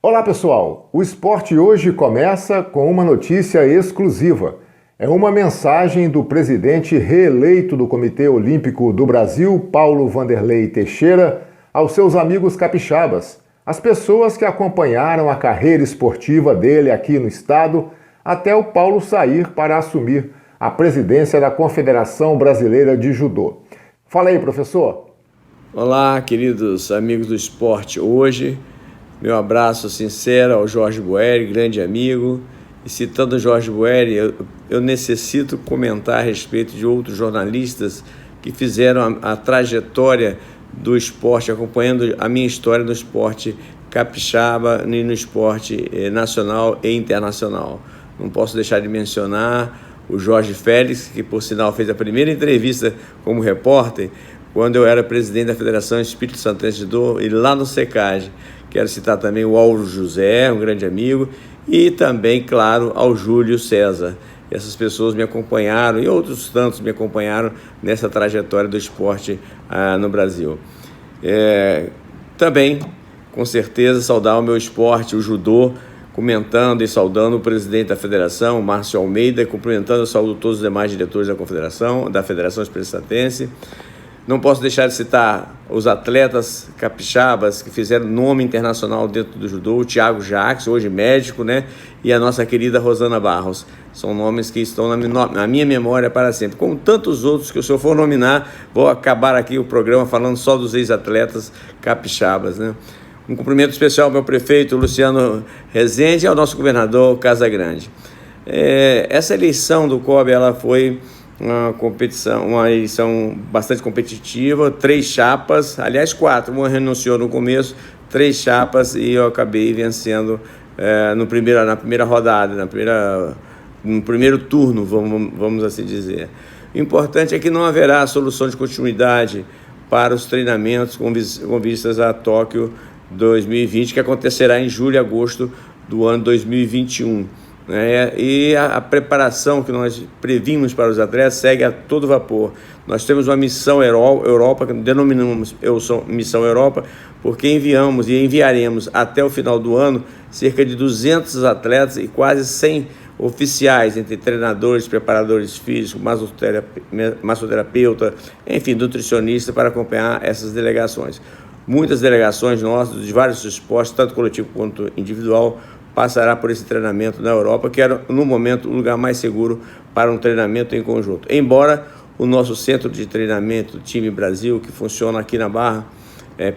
Olá pessoal, o esporte hoje começa com uma notícia exclusiva. É uma mensagem do presidente reeleito do Comitê Olímpico do Brasil, Paulo Vanderlei Teixeira, aos seus amigos capixabas, as pessoas que acompanharam a carreira esportiva dele aqui no estado, até o Paulo sair para assumir a presidência da Confederação Brasileira de Judô. Fala aí, professor. Olá, queridos amigos do esporte hoje. Meu abraço sincero ao Jorge Boeri, grande amigo. E citando Jorge Boeri, eu necessito comentar a respeito de outros jornalistas que fizeram a trajetória do esporte, acompanhando a minha história no esporte capixaba e no esporte nacional e internacional. Não posso deixar de mencionar o Jorge Félix, que por sinal fez a primeira entrevista como repórter quando eu era presidente da Federação Espírito Santense de Judô e lá no SECAG. Quero citar também o Auro José, um grande amigo, e também, claro, ao Júlio César. Essas pessoas me acompanharam e outros tantos me acompanharam nessa trajetória do esporte no Brasil. Também, com certeza, saudar o meu esporte, o judô, comentando e saudando o presidente da federação, Márcio Almeida, cumprimentando e saúdo todos os demais diretores da confederação, da Federação Espírito Santense. Não posso deixar de citar os atletas capixabas que fizeram nome internacional dentro do judô, o Thiago Jacques, hoje médico, né? E a nossa querida Rosana Barros. São nomes que estão na minha memória para sempre. Como tantos outros que, se eu for nominar, vou acabar aqui o programa falando só dos ex-atletas capixabas, né? Um cumprimento especial ao meu prefeito, Luciano Rezende, e ao nosso governador Casagrande. Essa eleição do COB, ela foi uma eleição bastante competitiva, 3 chapas, aliás 4, uma renunciou no começo, 3 chapas e eu acabei vencendo na primeira rodada, no primeiro turno, vamos assim dizer. O importante é que não haverá solução de continuidade para os treinamentos com vistas a Tóquio 2020, que acontecerá em julho e agosto do ano 2021. E a preparação que nós previmos para os atletas segue a todo vapor. Nós temos uma missão Europa, que denominamos Missão Europa, porque enviamos e enviaremos até o final do ano cerca de 200 atletas e quase 100 oficiais, entre treinadores, preparadores físicos, massoterapeuta, enfim, nutricionista, para acompanhar essas delegações. Muitas delegações nossas, de vários esportes, tanto coletivo quanto individual, passará por esse treinamento na Europa, que era, no momento, o lugar mais seguro para um treinamento em conjunto. Embora o nosso centro de treinamento, Time Brasil, que funciona aqui na Barra,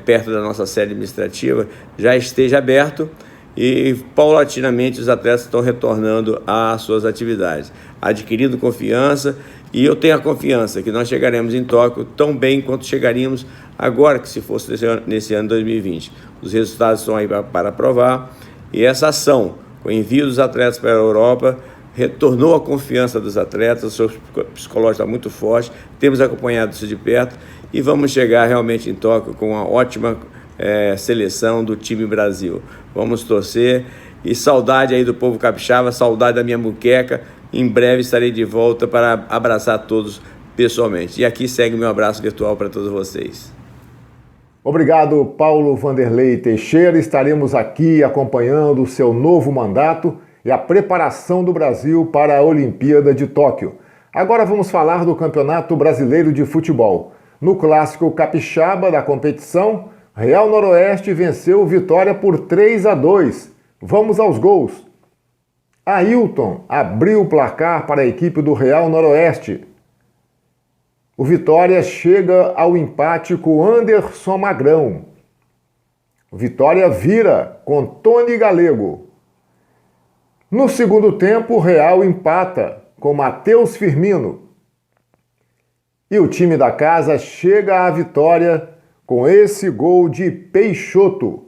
perto da nossa sede administrativa, já esteja aberto e, paulatinamente, os atletas estão retornando às suas atividades, adquirindo confiança, e eu tenho a confiança que nós chegaremos em Tóquio tão bem quanto chegaríamos agora, que se fosse nesse ano 2020. Os resultados estão aí para provar. E essa ação, com o envio dos atletas para a Europa, retornou a confiança dos atletas, o seu psicológico está muito forte, temos acompanhado isso de perto e vamos chegar realmente em Tóquio com uma ótima seleção do time Brasil. Vamos torcer e saudade aí do povo capixaba, saudade da minha muqueca. Em breve estarei de volta para abraçar todos pessoalmente. E aqui segue o meu abraço virtual para todos vocês. Obrigado, Paulo Vanderlei Teixeira. Estaremos aqui acompanhando o seu novo mandato e a preparação do Brasil para a Olimpíada de Tóquio. Agora vamos falar do Campeonato Brasileiro de Futebol. No clássico capixaba da competição, Real Noroeste venceu o Vitória por 3-2. Vamos aos gols. Ailton abriu o placar para a equipe do Real Noroeste. O Vitória chega ao empate com Anderson Magrão. O Vitória vira com Tony Galego. No segundo tempo, o Real empata com Matheus Firmino. E o time da casa chega à vitória com esse gol de Peixoto.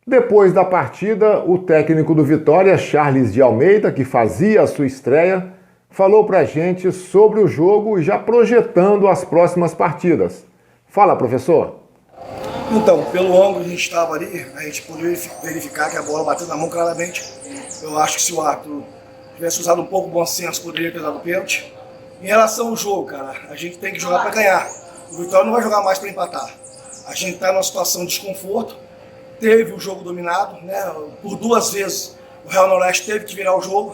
Depois da partida, o técnico do Vitória, Charles de Almeida, que fazia a sua estreia, falou pra gente sobre o jogo e já projetando as próximas partidas. Fala, professor. Então, pelo ângulo que a gente estava ali, a gente podia verificar que a bola bateu na mão claramente. Eu acho que se o árbitro tivesse usado um pouco de bom senso, poderia ter dado pênalti. Em relação ao jogo, cara, a gente tem que jogar para ganhar. O Vitória não vai jogar mais para empatar. A gente está numa situação de desconforto teve o jogo dominado, né? Por 2 vezes o Real Noroeste teve que virar o jogo.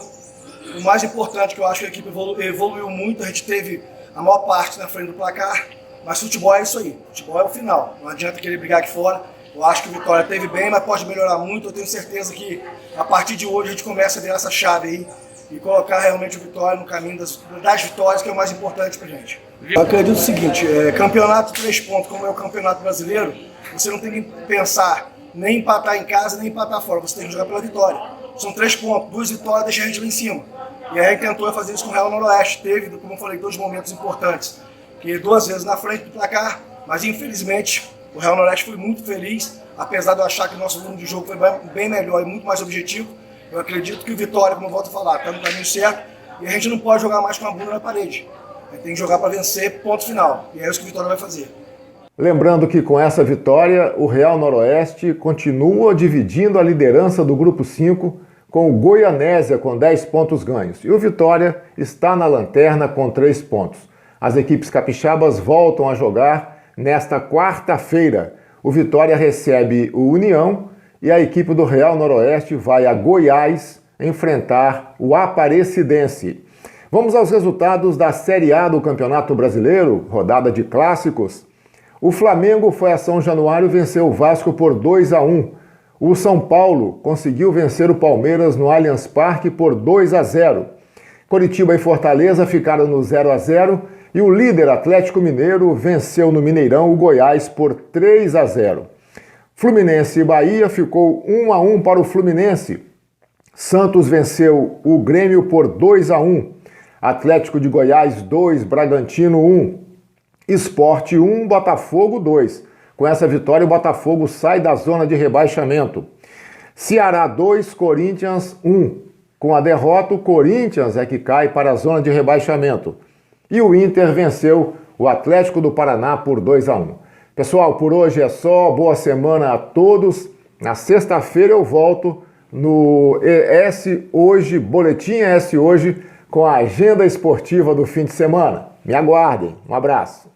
O mais importante que eu acho que a equipe evoluiu muito, a gente teve a maior parte na frente do placar, mas futebol é isso aí, futebol é o final, não adianta querer brigar aqui fora. Eu acho que o Vitória teve bem, mas pode melhorar muito. Eu tenho certeza que a partir de hoje a gente começa a virar essa chave aí e colocar realmente o Vitória no caminho das vitórias, que é o mais importante pra gente. Eu acredito o seguinte, campeonato 3 pontos, como é o campeonato brasileiro, você não tem que pensar nem empatar em casa, nem empatar fora, você tem que jogar pela vitória. São 3 pontos, 2 vitórias, deixa a gente lá em cima. E aí a gente tentou fazer isso com o Real Noroeste. Teve, como eu falei, 2 momentos importantes, que 2 vezes na frente do placar, mas infelizmente o Real Noroeste foi muito feliz, apesar de eu achar que o nosso volume de jogo foi bem melhor e muito mais objetivo. Eu acredito que o Vitória, como eu volto a falar, está no caminho certo e a gente não pode jogar mais com a bunda na parede. A gente tem que jogar para vencer, ponto final. E é isso que o Vitória vai fazer. Lembrando que com essa vitória, o Real Noroeste continua dividindo a liderança do Grupo 5 com o Goianésia com 10 pontos ganhos. E o Vitória está na lanterna com 3 pontos. As equipes capixabas voltam a jogar nesta quarta-feira. O Vitória recebe o União e a equipe do Real Noroeste vai a Goiás enfrentar o Aparecidense. Vamos aos resultados da Série A do Campeonato Brasileiro, rodada de clássicos. O Flamengo foi a São Januário e venceu o Vasco por 2-1. O São Paulo conseguiu vencer o Palmeiras no Allianz Parque por 2-0. Coritiba e Fortaleza ficaram no 0-0 e o líder Atlético Mineiro venceu no Mineirão o Goiás por 3-0. Fluminense e Bahia ficou 1-1 para o Fluminense. Santos venceu o Grêmio por 2-1. Atlético de Goiás 2, Bragantino 1. Sport 1, Botafogo 2. Com essa vitória, o Botafogo sai da zona de rebaixamento. Ceará 2, Corinthians 1. Com a derrota, o Corinthians é que cai para a zona de rebaixamento. E o Inter venceu o Atlético do Paraná por 2-1. Pessoal, por hoje é só. Boa semana a todos. Na sexta-feira eu volto no ES Hoje, Boletim ES Hoje, com a agenda esportiva do fim de semana. Me aguardem. Um abraço.